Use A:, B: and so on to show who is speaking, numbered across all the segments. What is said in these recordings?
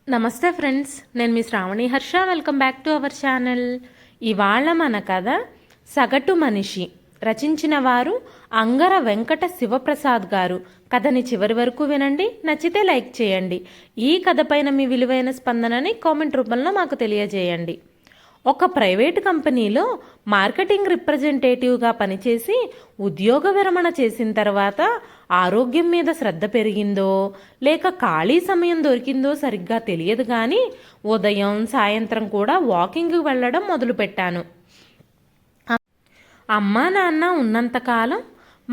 A: నమస్తే ఫ్రెండ్స్, నేను మీ Sravani Harsha. Welcome back to our channel. ఇవాళ మన కథ సగటు మనిషి. రచించిన వారు అంగర వెంకట శివప్రసాద్ గారు. కథని చివరి వరకు వినండి. నచ్చితే లైక్ చేయండి. ఈ కథ పైన మీ విలువైన స్పందనని కామెంట్ రూపంలో మాకు తెలియజేయండి. ఒక ప్రైవేటు కంపెనీలో మార్కెటింగ్ రిప్రజెంటేటివ్గా పనిచేసి ఉద్యోగ విరమణ చేసిన తర్వాత ఆరోగ్యం మీద శ్రద్ధ పెరిగిందో లేక ఖాళీ సమయం దొరికిందో సరిగ్గా తెలియదు, కానీ ఉదయం సాయంత్రం కూడా వాకింగ్కి వెళ్ళడం మొదలుపెట్టాను. అమ్మా నాన్న ఉన్నంతకాలం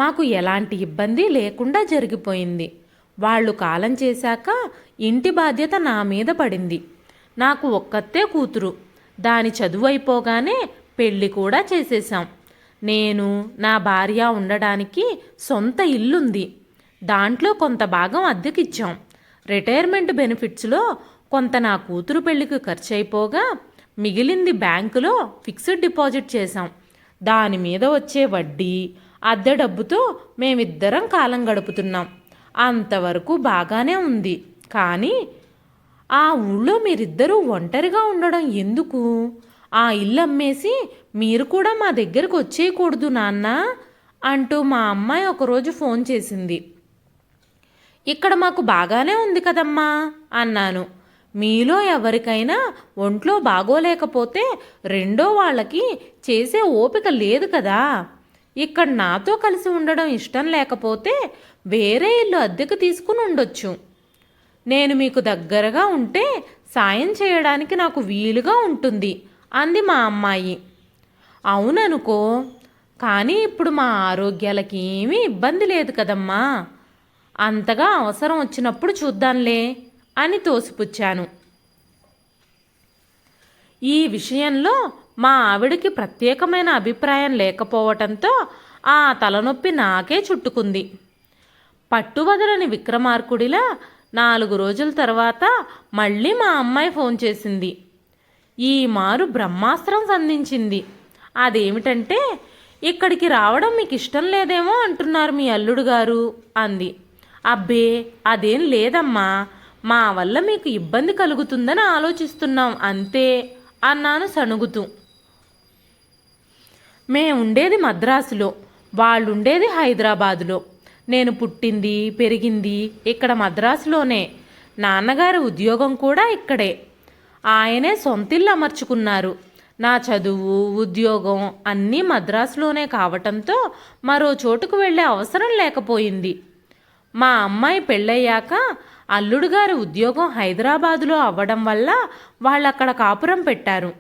A: మాకు ఎలాంటి ఇబ్బంది లేకుండా జరిగిపోయింది. వాళ్ళు కాలం చేశాక ఇంటి బాధ్యత నా మీద పడింది. నాకు ఒక్కతే కూతురు. దాని చదువు అయిపోగానే పెళ్ళి కూడా చేసేసాం. నేను నా భార్య ఉండడానికి సొంత ఇల్లుంది. దాంట్లో కొంత భాగం అద్దెకిచ్చాం. రిటైర్మెంట్ బెనిఫిట్స్లో కొంత నా కూతురు పెళ్లికి ఖర్చు అయిపోగా మిగిలింది బ్యాంకులో ఫిక్స్డ్ డిపాజిట్ చేశాం. దాని మీద వచ్చే వడ్డీ అద్దె డబ్బుతో మేమిద్దరం కాలం గడుపుతున్నాం. అంతవరకు బాగానే ఉంది. కానీ ఆ ఊళ్ళో మీరిద్దరూ ఒంటరిగా ఉండడం ఎందుకు? ఆ ఇల్లు అమ్మేసి మీరు కూడా మా దగ్గరకు వచ్చేయకూడదు నాన్న అంటూ మా అమ్మాయి ఒకరోజు ఫోన్ చేసింది. ఇక్కడ మాకు బాగానే ఉంది కదమ్మా అన్నాను. మీలో ఎవరికైనా ఒంట్లో బాగోలేకపోతే రెండో వాళ్ళకి చేసే ఓపిక లేదు కదా. ఇక్కడ నాతో కలిసి ఉండడం ఇష్టం లేకపోతే వేరే ఇల్లు అద్దెకు తీసుకుని ఉండొచ్చు. నేను మీకు దగ్గరగా ఉంటే సాయం చేయడానికి నాకు వీలుగా ఉంటుంది అంది మా అమ్మాయి. అవుననుకో, కానీ ఇప్పుడు మా ఆరోగ్యాలకి ఏమీ ఇబ్బంది లేదు కదమ్మా. అంతగా అవసరం వచ్చినప్పుడు చూద్దాంలే అని తోసిపుచ్చాను. ఈ విషయంలో మా ఆవిడకి ప్రత్యేకమైన అభిప్రాయం లేకపోవటంతో ఆ తలనొప్పి నాకే చుట్టుకుంది. పట్టువదలని విక్రమార్కుడిలా 4 రోజుల తర్వాత మళ్ళీ మా అమ్మాయి ఫోన్ చేసింది. ఈ మారు బ్రహ్మాస్త్రం సంధించింది. అదేమిటంటే, ఇక్కడికి రావడం మీకు ఇష్టం లేదేమో అంటున్నారు మీ అల్లుడు గారు అంది. అబ్బే, అదేం లేదమ్మా, మా వల్ల మీకు ఇబ్బంది కలుగుతుందని ఆలోచిస్తున్నాం అంతే అన్నాను సణుగుతూ. మేముండేది మద్రాసులో, వాళ్ళుండేది హైదరాబాదులో. నేను పుట్టింది పెరిగింది ఇక్కడ మద్రాసులోనే. నాన్నగారి ఉద్యోగం కూడా ఇక్కడే. ఆయనే సొంతిల్లు అమర్చుకున్నారు. నా చదువు ఉద్యోగం అన్నీ మద్రాసులోనే కావటంతో మరో చోటుకు వెళ్ళే అవసరం లేకపోయింది. మా అమ్మాయి పెళ్ళయ్యాక అల్లుడుగారి ఉద్యోగం హైదరాబాదులో అవ్వడం వల్ల వాళ్ళక్కడ కాపురం పెట్టారు.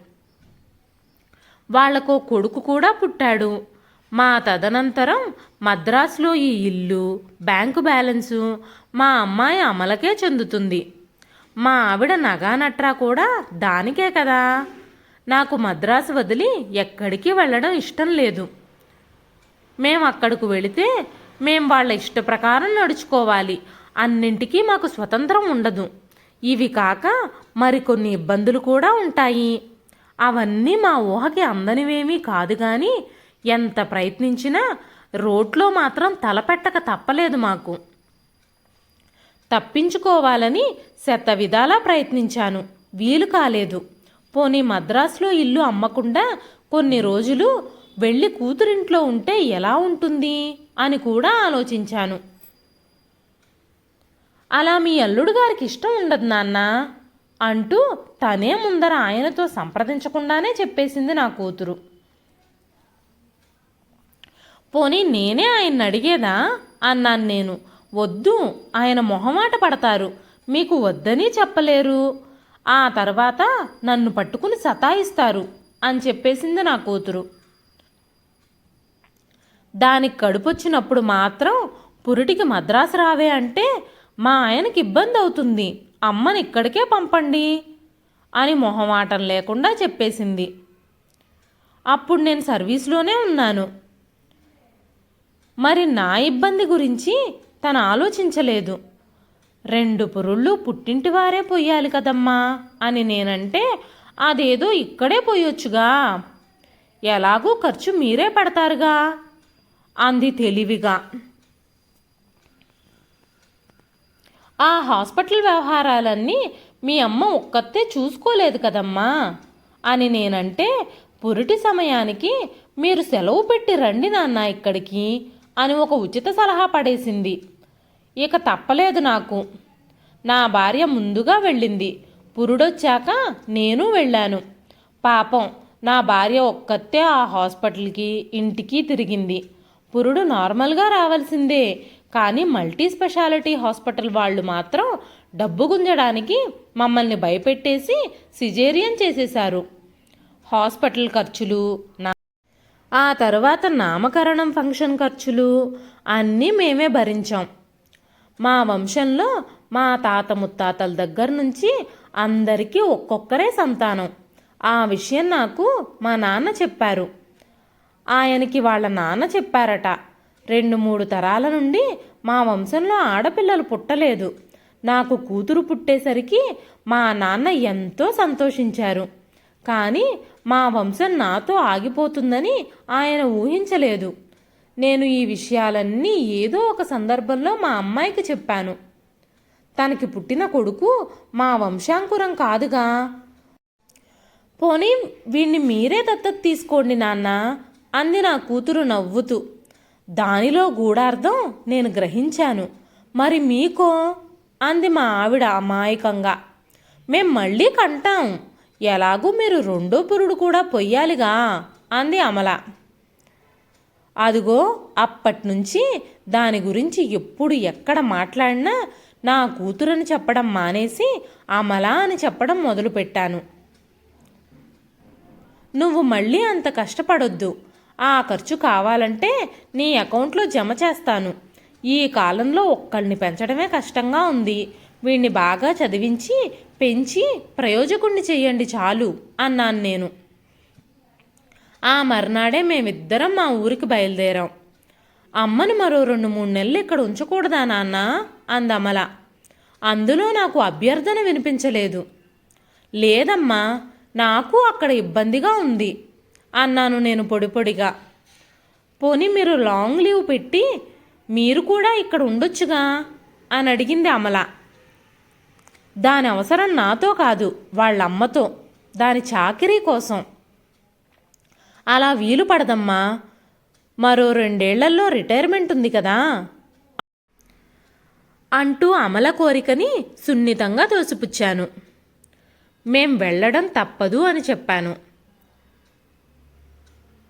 A: వాళ్లకో కొడుకు కూడా పుట్టాడు. మా తదనంతరం మద్రాసులో ఈ ఇల్లు బ్యాంకు బ్యాలెన్సు మా అమ్మాయి అమలకే చెందుతుంది. మా ఆవిడ నగా నట్రా కూడా దానికే కదా. నాకు మద్రాసు వదిలి ఎక్కడికి వెళ్ళడం ఇష్టం లేదు. మేము అక్కడికి వెళితే మేం వాళ్ళ ఇష్ట ప్రకారం నడుచుకోవాలి. అన్నింటికీ మాకు స్వతంత్రం ఉండదు. ఇవి కాక మరికొన్ని ఇబ్బందులు కూడా ఉంటాయి. అవన్నీ మా ఊహకి అందనివేమీ కాదు, కానీ ఎంత ప్రయత్నించినా రోడ్లో మాత్రం తలపెట్టక తప్పలేదు మాకు. తప్పించుకోవాలని శత విధాలా ప్రయత్నించాను, వీలు కాలేదు. పోనీ మద్రాసులో ఇల్లు అమ్మకుండా కొన్ని రోజులు వెళ్ళి కూతురింట్లో ఉంటే ఎలా ఉంటుంది అని కూడా ఆలోచించాను. అలా మీ అల్లుడు గారికి ఇష్టం ఉండదు నాన్న అంటూ తనే ముందర ఆయనతో సంప్రదించకుండానే చెప్పేసింది నా కూతురు. పోనీ నేనే ఆయన్ని అడిగేదా అన్నాను నేను. వద్దు, ఆయన మొహమాట పడతారు, మీకు వద్దని చెప్పలేరు, ఆ తర్వాత నన్ను పట్టుకుని సతాయిస్తారు అని చెప్పేసింది నా కూతురు. దానికి కడుపొచ్చినప్పుడు మాత్రం పురిటికి మద్రాసు రావే అంటే మా ఆయనకి ఇబ్బంది అవుతుంది, అమ్మని ఇక్కడికే పంపండి అని మొహమాటం లేకుండా చెప్పేసింది. అప్పుడు నేను సర్వీస్లోనే ఉన్నాను. మరి నా ఇబ్బంది గురించి తను ఆలోచించలేదు. 2 పురుళ్ళు పుట్టింటి వారే పొయ్యాలి కదమ్మా అని నేనంటే, అదేదో ఇక్కడే పోయొచ్చుగా, ఎలాగూ ఖర్చు మీరే పడతారుగా అంది తెలివిగా. ఆ హాస్పిటల్ వ్యవహారాలన్నీ మీ అమ్మ ఒక్కతే చూసుకోలేదు కదమ్మా అని నేనంటే, పురిటి సమయానికి మీరు సెలవు పెట్టి రండి నాన్న ఇక్కడికి అని ఒక ఉచిత సలహా పడేసింది. ఇక తప్పలేదు నాకు. నా భార్య ముందుగా వెళ్ళింది. పురుడొచ్చాక నేను వెళ్ళాను. పాపం నా భార్య ఒక్కతే ఆ హాస్పిటల్కి ఇంటికి తిరిగింది. పురుడు నార్మల్గా రావాల్సిందే, కానీ మల్టీ స్పెషాలిటీ హాస్పిటల్ వాళ్ళు మాత్రం డబ్బు గుంజడానికి మమ్మల్ని భయపెట్టేసి సిజేరియన్ చేసేశారు. హాస్పిటల్ ఖర్చులు, ఆ తర్వాత నామకరణం ఫంక్షన్ ఖర్చులు అన్నీ మేమే భరించాం. మా వంశంలో మా తాత ముత్తాతల దగ్గర నుంచి అందరికీ ఒక్కొక్కరే సంతానం. ఆ విషయం నాకు మా నాన్న చెప్పారు. ఆయనకి వాళ్ళ నాన్న చెప్పారట. 2-3 తరాల నుండి మా వంశంలో ఆడపిల్లలు పుట్టలేదు. నాకు కూతురు పుట్టేసరికి మా నాన్న ఎంతో సంతోషించారు. కానీ మా వంశం నాతో ఆగిపోతుందని ఆయన ఊహించలేదు. నేను ఈ విషయాలన్నీ ఏదో ఒక సందర్భంలో మా అమ్మాయికి చెప్పాను. తనకి పుట్టిన కొడుకు మా వంశాంకురం కాదుగా. పోనీ వీణ్ణి మీరే దత్తత తీసుకోండి నాన్న అంది నా కూతురు నవ్వుతూ. దానిలో గూఢార్థం నేను గ్రహించాను. మరి మీకో అంది మా ఆవిడ అమాయకంగా. మేం మళ్ళీ కంటాం, ఎలాగూ మీరు 2వ పురుడు కూడా పొయ్యాలిగా అంది అమల. అదిగో అప్పట్నుంచి దాని గురించి ఎప్పుడు ఎక్కడ మాట్లాడినా నా కూతురని చెప్పడం మానేసి అమల అని చెప్పడం మొదలుపెట్టాను. నువ్వు మళ్ళీ అంత కష్టపడొద్దు. ఆ ఖర్చు కావాలంటే నీ అకౌంట్లో జమ చేస్తాను. ఈ కాలంలో ఒక్కళ్ళని పెంచడమే కష్టంగా ఉంది. వీణ్ణి బాగా చదివించి పెంచి ప్రయోజకుణ్ణి చెయ్యండి చాలు అన్నాను నేను. ఆ మర్నాడే మేమిద్దరం మా ఊరికి బయలుదేరాం. అమ్మను మరో 2-3 నెలలు ఇక్కడ ఉంచకూడదా నాన్న అందమల. అందులో నాకు అభ్యర్థన వినిపించలేదు. లేదమ్మా, నాకు అక్కడ ఇబ్బందిగా ఉంది అన్నాను నేను పొడిపొడిగా. పోనీ మీరు లాంగ్ లీవ్ పెట్టి మీరు కూడా ఇక్కడ ఉండొచ్చుగా అని అడిగింది అమల. దాని అవసరం నాతో కాదు, వాళ్ళమ్మతో, దాని చాకిరీ కోసం. అలా వీలు పడదమ్మా, మరో 2 ఏళ్లలో రిటైర్మెంట్ ఉంది కదా అంటూ అమల కోరికని సున్నితంగా తోసిపుచ్చాను. మేం వెళ్ళడం తప్పదు అని చెప్పాను.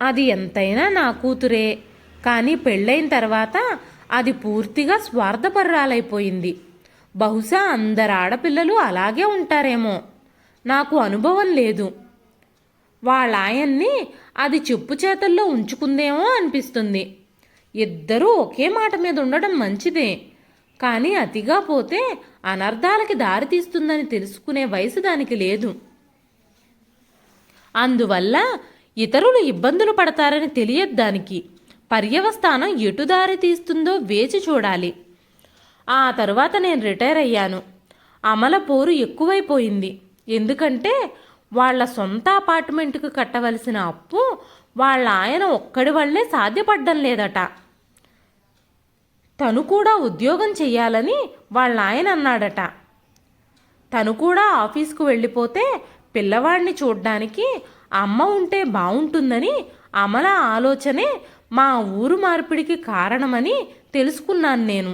A: అది ఎంతైనా నా కూతురే, కానీ పెళ్ళైన తర్వాత అది పూర్తిగా స్వార్థపరురాలైపోయింది. బహుశా అందరు ఆడపిల్లలు అలాగే ఉంటారేమో, నాకు అనుభవం లేదు. వాళ్ళ ఆయన్ని అది చెప్పు చేతల్లో ఉంచుకుందేమో అనిపిస్తుంది. ఇద్దరూ ఒకే మాట మీద ఉండడం మంచిదే, కానీ అతిగా పోతే అనర్థాలకి దారితీస్తుందని తెలుసుకునే వయసు దానికి లేదు. అందువల్ల ఇతరులు ఇబ్బందులు పడతారని తెలియదు దానికి. పర్యవస్థానం ఎటు దారి తీస్తుందో వేచి చూడాలి. ఆ తరువాత నేను రిటైర్ అయ్యాను. అమల పోరు ఎక్కువైపోయింది. ఎందుకంటే వాళ్ళ సొంత అపార్ట్మెంట్కి కట్టవలసిన అప్పు వాళ్ళ ఆయన ఒక్కడి వల్లే సాధ్యపడ్డం లేదట. తను కూడా ఉద్యోగం చెయ్యాలని వాళ్ళ ఆయన అన్నాడట. తను కూడా ఆఫీస్కు వెళ్ళిపోతే పిల్లవాడిని చూడ్డానికి అమ్మ ఉంటే బాగుంటుందని అమల ఆలోచనే మా ఊరు మార్పిడికి కారణమని తెలుసుకున్నాను నేను.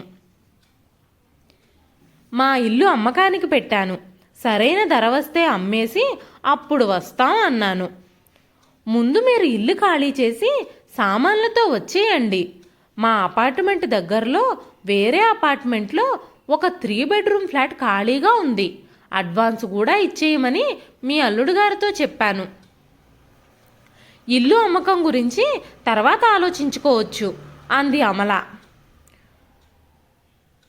A: మా ఇల్లు అమ్మకానికి పెట్టాను. సరైన ధర వస్తే అమ్మేసి అప్పుడు వస్తాం అన్నాను. ముందు మీరు ఇల్లు ఖాళీ చేసి సామాన్లతో వచ్చేయండి. మా అపార్ట్మెంట్ దగ్గరలో వేరే అపార్ట్మెంట్లో ఒక 3 బెడ్రూమ్ ఫ్లాట్ ఖాళీగా ఉంది. అడ్వాన్స్ కూడా ఇచ్చేయమని మీ అల్లుడు గారితో చెప్పాను. ఇల్లు అమ్మకం గురించి తర్వాత ఆలోచించుకోవచ్చు అంది అమల.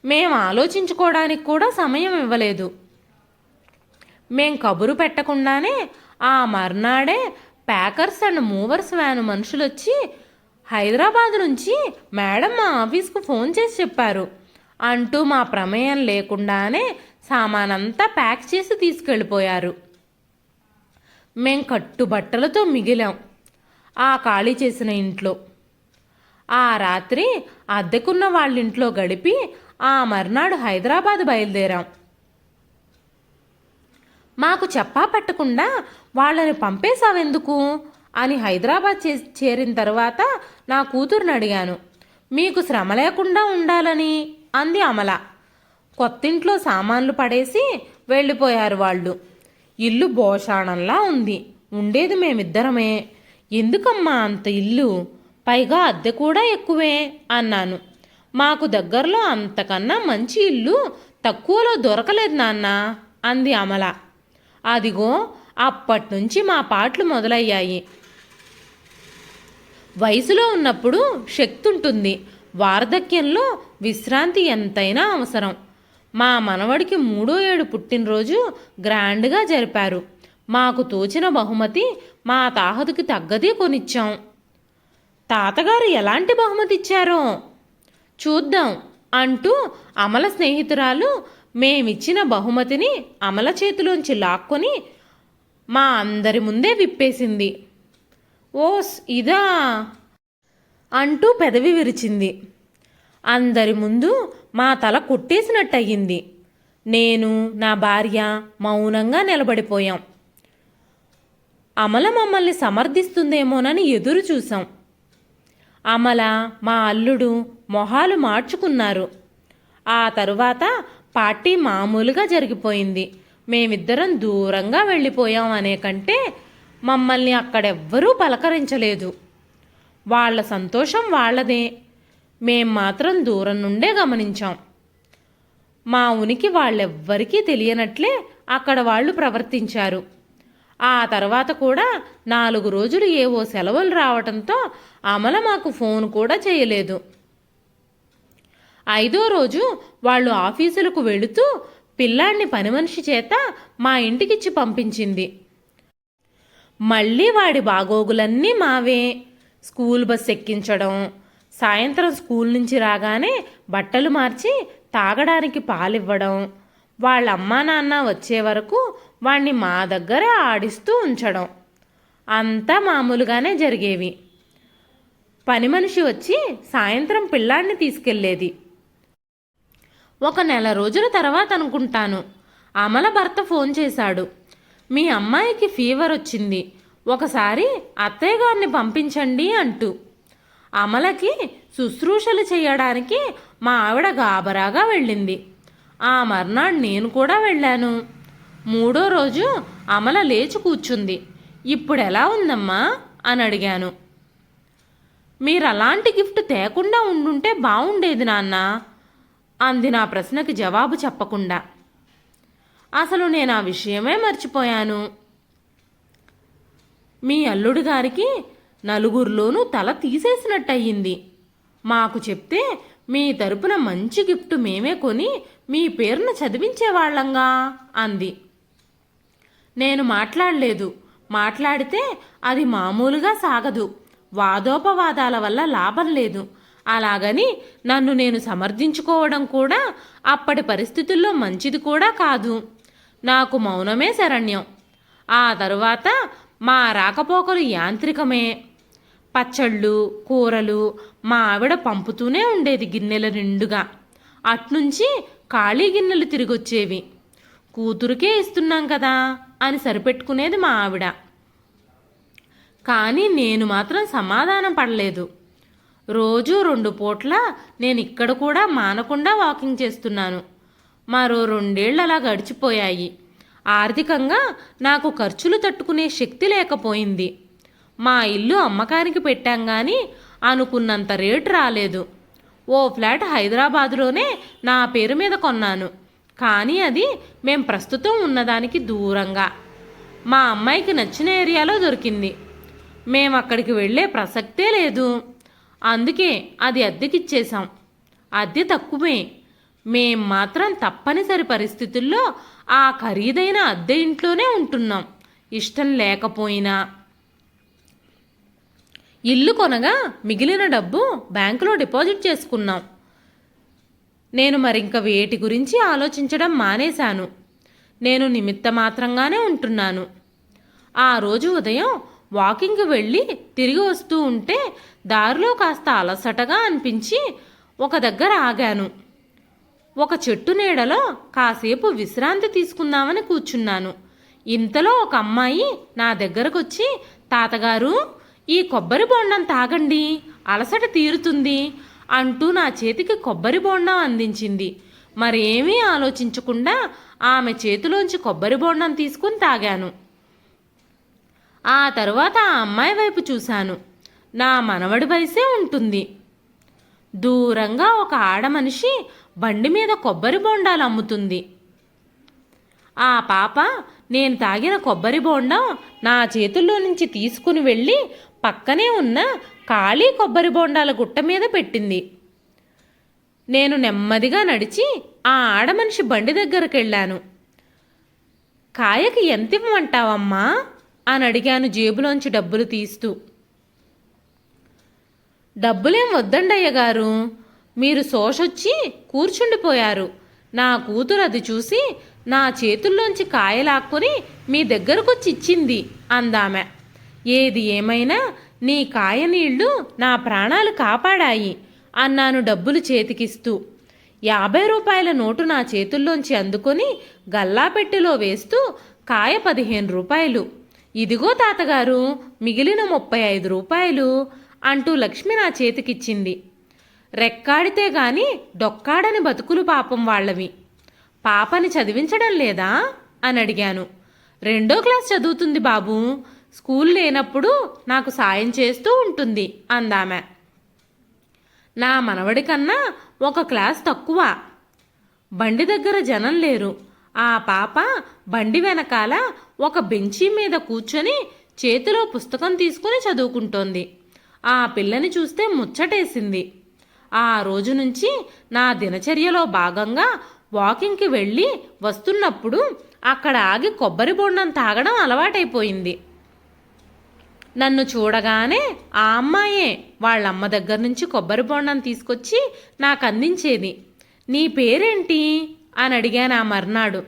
A: మేం ఆలోచించుకోవడానికి కూడా సమయం ఇవ్వలేదు. మేం కబురు పెట్టకుండానే ఆ మర్నాడే ప్యాకర్స్ అండ్ మూవర్స్ వ్యాను మనుషులొచ్చి హైదరాబాద్ నుంచి మేడం మా ఆఫీస్కు ఫోన్ చేసి చెప్పారు అంటూ మా ప్రమేయం లేకుండానే సామానంతా ప్యాక్ చేసి తీసుకెళ్ళిపోయారు. మేం కట్టుబట్టలతో మిగిలాం ఆ ఖాళీ చేసిన ఇంట్లో. ఆ రాత్రి అద్దెకున్న వాళ్ళింట్లో గడిపి ఆ మర్నాడు హైదరాబాద్ బయలుదేరాం. మాకు చెప్పా పెట్టకుండా వాళ్ళని పంపేశావెందుకు అని హైదరాబాద్ చేరిన తర్వాత నా కూతురుని అడిగాను. మీకు శ్రమ లేకుండా ఉండాలని అంది అమల. కొత్తింట్లో సామాన్లు పడేసి వెళ్ళిపోయారు వాళ్ళు. ఇల్లు భోషాణంలా ఉంది. ఉండేది మేమిద్దరమే. ఎందుకమ్మా అంత ఇల్లు? పైగా అద్దె కూడా ఎక్కువే అన్నాను. మాకు దగ్గరలో అంతకన్నా మంచి ఇల్లు తక్కువలో దొరకలేదు నాన్న అంది అమల. అదిగో అప్పట్నుంచి మా పాటలు మొదలయ్యాయి. వయసులో ఉన్నప్పుడు శక్తి ఉంటుంది, వార్ధక్యంలో విశ్రాంతి ఎంతైనా అవసరం. మా మనవడికి 3వ ఏడు పుట్టినరోజు గ్రాండ్గా జరిపారు. మాకు తోచిన బహుమతి మా తాహతుకి తగ్గది కొనిచ్చాం. తాతగారు ఎలాంటి బహుమతి ఇచ్చారో చూద్దాం అంటూ అమల స్నేహితురాలు మేమిచ్చిన బహుమతిని అమల చేతిలోంచి లాక్కొని మా అందరి ముందే విప్పేసింది. ఓస్ ఇదా అంటూ పెదవి విరిచింది. అందరి ముందు మా తల కొట్టేసినట్టయింది. నేను నా భార్య మౌనంగా నిలబడిపోయాం. అమల మమ్మల్ని సమర్థిస్తుందేమోనని ఎదురు చూసాం. అమల మా అల్లుడు మొహాలు మార్చుకున్నారు. ఆ తరువాత పార్టీ మామూలుగా జరిగిపోయింది. మేమిద్దరం దూరంగా వెళ్ళిపోయాం అనే కంటే మమ్మల్ని అక్కడెవ్వరూ పలకరించలేదు. వాళ్ళ సంతోషం వాళ్ళదే. మేం మాత్రం దూరం నుండే గమనించాం. మా ఉనికి వాళ్ళెవ్వరికీ తెలియనట్లే అక్కడ వాళ్ళు ప్రవర్తించారు. ఆ తర్వాత కూడా 4 రోజులు ఏవో సెలవులు రావటంతో అమల మాకు ఫోన్ కూడా చేయలేదు. 5వ రోజు వాళ్ళు ఆఫీసులకు వెళుతూ పిల్లాన్ని పనిమనిషి చేత మా ఇంటికిచ్చి పంపించింది. మళ్ళీ వాడి బాగోగులన్నీ మావే. స్కూల్ బస్ ఎక్కించడం, సాయంత్రం స్కూల్ నుంచి రాగానే బట్టలు మార్చి తాగడానికి పాలివ్వడం, వాళ్ళ అమ్మా నాన్న వచ్చే వరకు వాణ్ణి మా దగ్గర ఆడిస్తూ ఉంచడం అంతా మామూలుగానే జరిగేవి. పని మనిషి వచ్చి సాయంత్రం పిల్లాడిని తీసుకెళ్లేది. ఒక నెల రోజుల తర్వాత అనుకుంటాను, అమల భర్త ఫోన్ చేశాడు. మీ అమ్మాయికి ఫీవర్ వచ్చింది, ఒకసారి అత్తయ్య గారిని పంపించండి అంటూ. అమలకి శుశ్రూషలు చేయడానికి మా ఆవిడ గాబరాగా వెళ్ళింది. ఆ మర్నాడు నేను కూడా వెళ్ళాను. 3వ రోజు అమల లేచి కూర్చుంది. ఇప్పుడు ఎలా ఉందమ్మా అని అడిగాను. మీరు అలాంటి గిఫ్ట్ తేకుండా ఉండుంటే బాగుండేది నాన్న అంది నా ప్రశ్నకి జవాబు చెప్పకుండా. అసలు నేను ఆ విషయమే మర్చిపోయాను. మీ అల్లుడు గారికి నలుగురిలోనూ తల తీసేసినట్టయింది. మాకు చెప్తే మీ తరపున మంచి గిఫ్ట్ మేమే కొని మీ పేరును చదివించేవాళ్లంగా అంది. నేను మాట్లాడలేదు. మాట్లాడితే అది మామూలుగా సాగదు. వాదోపవాదాల వల్ల లాభం లేదు. అలాగని నన్ను నేను సమర్థించుకోవడం కూడా అప్పటి పరిస్థితుల్లో మంచిది కూడా కాదు. నాకు మౌనమే శరణ్యం. ఆ తరువాత మా రాకపోకలు యాంత్రికమే. పచ్చళ్ళు, కూరలు మా ఆవిడ పంపుతూనే ఉండేది గిన్నెల నిండుగా. అట్నుంచి ఖాళీ గిన్నెలు తిరిగొచ్చేవి. కూతురుకే ఇస్తున్నాం కదా అని సరిపెట్టుకునేది మా ఆవిడ. కానీ నేను మాత్రం సమాధానం పడలేదు. రోజు 2 పూట్ల నేను ఇక్కడ కూడా మానకుండా వాకింగ్ చేస్తున్నాను. మరో 2 ఏళ్ళు అలా గడిచిపోయాయి. ఆర్థికంగా నాకు ఖర్చులు తట్టుకునే శక్తి లేకపోయింది. మా ఇల్లు అమ్మకానికి పెట్టాం కానీ అనుకున్నంత రేటు రాలేదు. ఓ ఫ్లాట్ హైదరాబాదులోనే నా పేరు మీద కొన్నాను. కానీ అది మేం ప్రస్తుతం ఉన్నదానికి దూరంగా మా అమ్మాయికి నచ్చిన ఏరియాలో దొరికింది. మేము అక్కడికి వెళ్ళే ప్రసక్తే లేదు. అందుకే అది అద్దెకిచ్చేశాం. అద్దె తక్కువే. మేం మాత్రం తప్పనిసరి పరిస్థితుల్లో ఆ ఖరీదైన అద్దె ఇంట్లోనే ఉంటున్నాం, ఇష్టం లేకపోయినా. ఇల్లు కొనగా మిగిలిన డబ్బు బ్యాంకులో డిపాజిట్ చేసుకున్నాం. నేను మరింక వేటి గురించి ఆలోచించడం మానేశాను. నేను నిమిత్త మాత్రంగానే ఉంటున్నాను. ఆ రోజు ఉదయం వాకింగ్కి వెళ్ళి తిరిగి వస్తూ ఉంటే దారిలో కాస్త అలసటగా అనిపించి ఒక దగ్గర ఆగాను. ఒక చెట్టు నీడలో కాసేపు విశ్రాంతి తీసుకుందామని కూర్చున్నాను. ఇంతలో ఒక అమ్మాయి నా దగ్గరకొచ్చి, తాతగారు, ఈ కొబ్బరి బొండం తాగండి, అలసట తీరుతుంది అంటూ నా చేతికి కొబ్బరి బొండం అందించింది. మరేమీ ఆలోచించకుండా ఆమె చేతిలోంచి కొబ్బరి బొండం తీసుకుని తాగాను. ఆ తరువాత ఆ అమ్మాయి వైపు చూశాను. నా మనవడి వయసే ఉంటుంది. దూరంగా ఒక ఆడమనిషి బండి మీద కొబ్బరి బొండాలు అమ్ముతుంది. ఆ పాప నేను తాగిన కొబ్బరి బొండం నా చేతుల్లో నుంచి తీసుకుని వెళ్ళి పక్కనే ఉన్న ఖాళీ కొబ్బరి బొండాల గుట్ట మీద పెట్టింది. నేను నెమ్మదిగా నడిచి ఆ ఆడమనిషి బండి దగ్గరకు వెళ్ళాను. కాయకి ఎంత ఇవ్వమంటావమ్మా అని అడిగాను జేబులోంచి డబ్బులు తీస్తూ. డబ్బులేం వద్దండి అయ్యగారు, మీరు శోషొచ్చి కూర్చుండిపోయారు. నా కూతురు అది చూసి నా చేతుల్లోంచి కాయలాక్కుని మీ దగ్గరకొచ్చి ఇచ్చింది అందామె. ఏది ఏమైనా నీ కాయ నీళ్లు నా ప్రాణాలు కాపాడాయి అన్నాను డబ్బులు చేతికిస్తూ. 50 రూపాయల నోటు నా చేతుల్లోంచి అందుకొని గల్లాపెట్టెలో వేస్తూ, కాయ 15 రూపాయలు, ఇదిగో తాతగారు మిగిలిన 35 రూపాయలు అంటూ లక్ష్మి నా చేతికిచ్చింది. రెక్కాడితే గాని డొక్కాడని బతుకులు పాపం వాళ్ళవి. పాపని చదివించడం లేదా అని అడిగాను. 2వ క్లాస్ చదువుతుంది బాబు, స్కూల్ లేనప్పుడు నాకు సాయం చేస్తూ ఉంటుంది అందామె. నా మనవడి కన్నా 1 క్లాస్ తక్కువ. బండి దగ్గర జనం లేరు. ఆ పాప బండి వెనకాల ఒక బెంచీ మీద కూర్చొని చేతిలో పుస్తకం తీసుకుని చదువుకుంటోంది. ఆ పిల్లని చూస్తే ముచ్చటేసింది. ఆ రోజు నుంచి నా దినచర్యలో భాగంగా వాకింగ్కి వెళ్ళి వస్తున్నప్పుడు అక్కడ ఆగి కొబ్బరి బొండం తాగడం అలవాటైపోయింది. నన్ను చూడగానే ఆ అమ్మాయే వాళ్ళమ్మ దగ్గర నుంచి కొబ్బరి బొండం తీసుకొచ్చి నాకు అందించేది. నీ పేరేంటి అని అడిగాను ఆ మర్నాడు.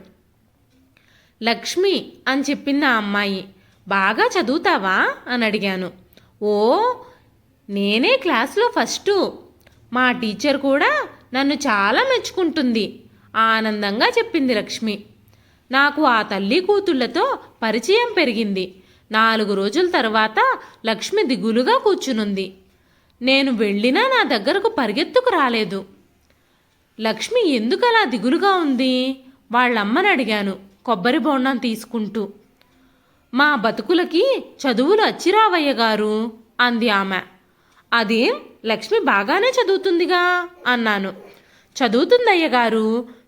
A: లక్ష్మి అని చెప్పింది ఆ అమ్మాయి. బాగా చదువుతావా అని అడిగాను. ఓ, నేనే క్లాస్లో ఫస్టు. మా టీచర్ కూడా నన్ను చాలా మెచ్చుకుంటుంది ఆనందంగా చెప్పింది లక్ష్మి. నాకు ఆ తల్లి కూతుళ్లతో పరిచయం పెరిగింది. 4 రోజుల తర్వాత లక్ష్మి దిగులుగా కూర్చునుంది. నేను వెళ్ళినా నా దగ్గరకు పరిగెత్తుకు రాలేదు. లక్ష్మి ఎందుకలా దిగులుగా ఉంది వాళ్ళమ్మని అడిగాను కొబ్బరి బొండం తీసుకుంటూ. మా బతుకులకి చదువులు అచ్చిరావయ్య గారు అంది ఆమె. అదేం, లక్ష్మి బాగానే చదువుతుందిగా అన్నాను. చదువుతుందయ్యగారు,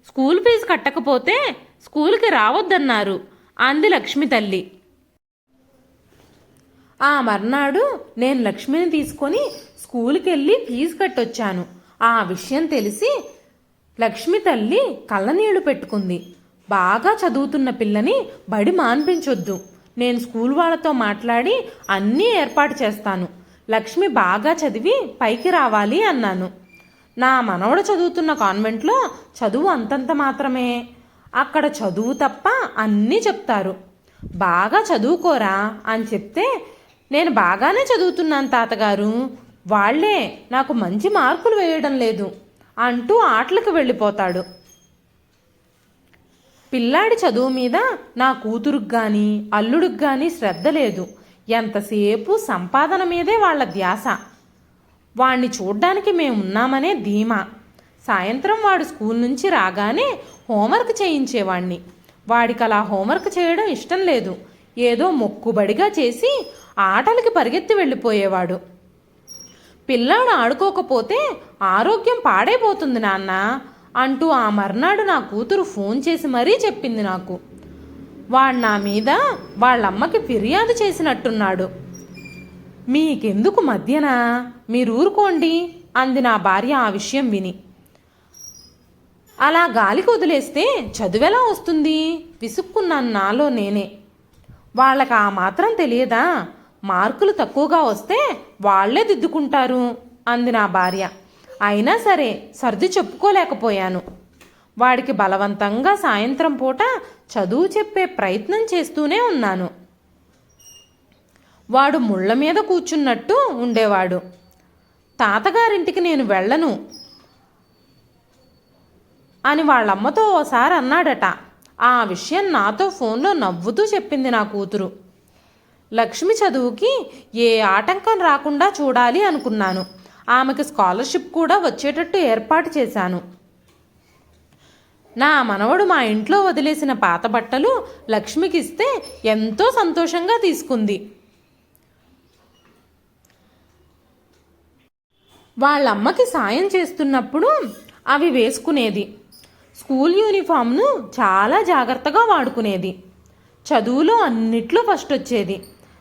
A: స్కూల్ ఫీజు కట్టకపోతే స్కూల్కి రావద్దన్నారు అంది లక్ష్మి తల్లి. ఆ మర్నాడు నేను లక్ష్మిని తీసుకొని స్కూల్కి వెళ్ళి ఫీజు కట్టొచ్చాను. ఆ విషయం తెలిసి లక్ష్మి తల్లి కళ్ళనీళ్లు పెట్టుకుంది. బాగా చదువుతున్న పిల్లని బడి మాన్పించొద్దు, నేను స్కూల్ వాళ్ళతో మాట్లాడి అన్నీ ఏర్పాటు చేస్తాను. లక్ష్మి బాగా చదివి పైకి రావాలి అన్నాను. నా మనవడు చదువుతున్న కాన్వెంట్లో చదువు అంతంత మాత్రమే. అక్కడ చదువు తప్ప అన్నీ చెప్తారు. బాగా చదువుకోరా అని చెప్తే, నేను బాగానే చదువుతున్నాను తాతగారు, వాళ్లే నాకు మంచి మార్కులు వేయడం లేదు అంటూ ఆటలకు వెళ్ళిపోతాడు. పిల్లాడి చదువు మీద నా కూతురుకు కానీ అల్లుడికి కానీ శ్రద్ధ లేదు. ఎంతసేపు సంపాదన మీదే వాళ్ళ ధ్యాస. వాణ్ణి చూడ్డానికి మేమున్నామనే ధీమా. సాయంత్రం వాడు స్కూల్ నుంచి రాగానే హోంవర్క్ చేయించేవాణ్ణి. వాడికి అలా హోంవర్క్ చేయడం ఇష్టం లేదు. ఏదో మొక్కుబడిగా చేసి ఆటలకి పరిగెత్తి వెళ్ళిపోయేవాడు. పిల్లాడు ఆడుకోకపోతే ఆరోగ్యం పాడైపోతుంది నాన్న అంటూ ఆ మర్నాడు నా కూతురు ఫోన్ చేసి మరీ చెప్పింది నాకు. వాడు నా మీద వాళ్ళమ్మకి ఫిర్యాదు చేసినట్టున్నాడు. మీకెందుకు మధ్యన, మీరు ఊరుకోండి అంది నా భార్య ఆ విషయం విని. అలా గాలికి వదిలేస్తే చదువెలా వస్తుంది విసుక్కున్నాను నాలో నేనే. వాళ్ళకి ఆ మాత్రం తెలియదా, మార్కులు తక్కువగా వస్తే వాళ్లే దిద్దుకుంటారు అంది నా భార్య. అయినా సరే సర్ది చెప్పుకోలేకపోయాను. వాడికి బలవంతంగా సాయంత్రం పూట చదువు చెప్పే ప్రయత్నం చేస్తూనే ఉన్నాను. వాడు ముళ్ళ మీద కూర్చున్నట్టు ఉండేవాడు. తాతగారింటికి నేను వెళ్ళను అని వాళ్ళమ్మతో ఓసారి అన్నాడట. ఆ విషయం నాతో ఫోన్లో నవ్వుతూ చెప్పింది నా కూతురు. లక్ష్మి చదువుకి ఏ ఆటంకం రాకుండా చూడాలి అనుకున్నాను. ఆమెకు స్కాలర్షిప్ కూడా వచ్చేటట్టు ఏర్పాటు చేశాను. నా మనవడు మా ఇంట్లో వదిలేసిన పాత బట్టలు లక్ష్మికి ఇస్తే ఎంతో సంతోషంగా తీసుకుంది. వాళ్ళమ్మకి సాయం చేస్తున్నప్పుడు అవి వేసుకునేది. స్కూల్ యూనిఫామ్ను చాలా జాగ్రత్తగా వాడుకునేది. చదువులో అన్నిట్లో ఫస్ట్ వచ్చేది.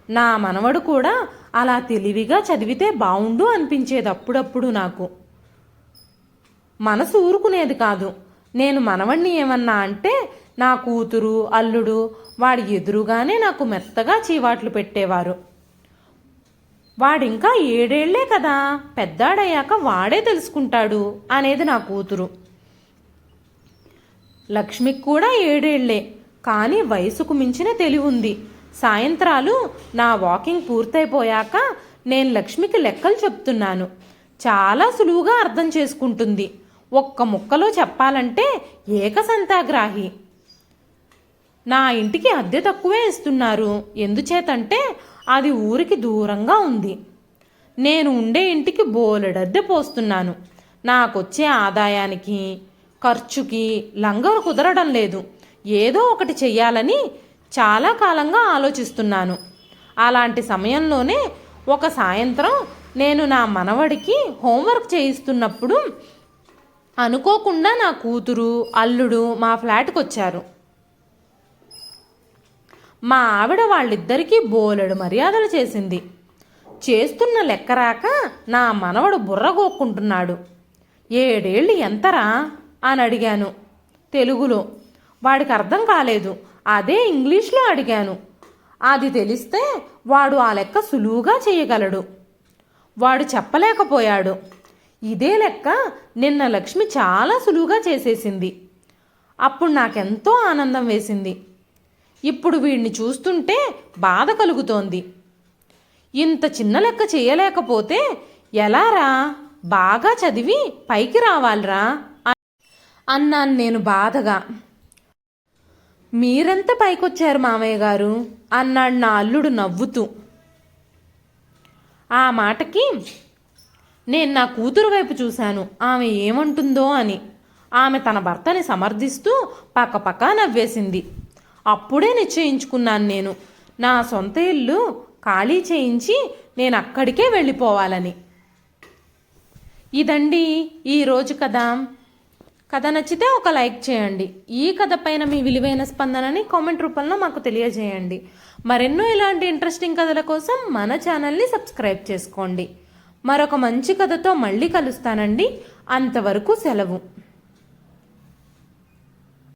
A: నా మనవడు కూడా అలా తెలివిగా చదివితే బావుండు అనిపించేది అప్పుడప్పుడు నాకు. మనసు ఊరుకునేది కాదు. నేను మనవణ్ణి ఏమన్నా అంటే నా కూతురు, అల్లుడు వాడి ఎదురుగానే నాకు మెత్తగా చీవాట్లు పెట్టేవారు. వాడింకా 7 ఏళ్లే కదా, పెద్దాడయ్యాక వాడే తెలుసుకుంటాడు అనేది నా కూతురు. లక్ష్మికి కూడా 7 ఏళ్లే, కానీ వయసుకు మించిన తెలివి ఉంది. సాయంత్రాలు నా వాకింగ్ పూర్తయిపోయాక నేను లక్ష్మికి లెక్కలు చెప్తున్నాను. చాలా సులువుగా అర్థం చేసుకుంటుంది. ఒక్క ముక్కలో చెప్పాలంటే ఏకసంతాగ్రాహి. నా ఇంటికి అద్దె తక్కువే ఇస్తున్నారు. ఎందుచేతంటే అది ఊరికి దూరంగా ఉంది. నేను ఉండే ఇంటికి బోలెడద్దె పోస్తున్నాను. నాకొచ్చే ఆదాయానికి ఖర్చుకి లంగరు కుదరడం లేదు. ఏదో ఒకటి చెయ్యాలని చాలా కాలంగా ఆలోచిస్తున్నాను. అలాంటి సమయంలోనే ఒక సాయంత్రం నేను నా మనవడికి హోంవర్క్ చేయిస్తున్నప్పుడు అనుకోకుండా నా కూతురు, అల్లుడు మా ఫ్లాట్కి వచ్చారు. మా ఆవిడ వాళ్ళిద్దరికీ బోలెడు మర్యాదలు చేసింది. చేస్తున్న లెక్కరాక నా మనవడు బుర్రగోక్కుంటున్నాడు. 7 ఏళ్ళు ఎంతరా అని అడిగాను తెలుగులో. వాడికి అర్థం కాలేదు. అదే ఇంగ్లీష్లో అడిగాను. అది తెలిస్తే వాడు ఆ లెక్క సులువుగా చేయగలడు. వాడు చెప్పలేకపోయాడు. ఇదే లెక్క నిన్న లక్ష్మి చాలా సులువుగా చేసేసింది. అప్పుడు నాకెంతో ఆనందం వేసింది. ఇప్పుడు వీడిని చూస్తుంటే బాధ కలుగుతోంది. ఇంత చిన్న లెక్క చేయలేకపోతే ఎలారా, బాగా చదివి పైకి రావాలరా అన్నాను నేను బాధగా. మీరెంత పైకొచ్చారు మామయ్య గారు అన్నాడు నా అల్లుడు నవ్వుతూ. ఆ మాటకి నేను నా కూతురు వైపు చూశాను, ఆమె ఏమంటుందో అని. ఆమె తన భర్తని సమర్థిస్తూ పక్కపక్క నవ్వేసింది. అప్పుడే నిశ్చయించుకున్నాను నేను నా సొంత ఇల్లు ఖాళీ చేయించి నేను అక్కడికే వెళ్ళిపోవాలని. ఇదండి ఈరోజు కథ. కథ నచ్చితే ఒక లైక్ చేయండి. ఈ కథ పైన మీ విలువైన స్పందనని కామెంట్ రూపంలో మాకు తెలియజేయండి. మరెన్నో ఇలాంటి ఇంట్రెస్టింగ్ కథల కోసం మన ఛానల్ని సబ్స్క్రైబ్ చేసుకోండి. మరొక మంచి కథతో మళ్ళీ కలుస్తానండి. అంతవరకు సెలవు.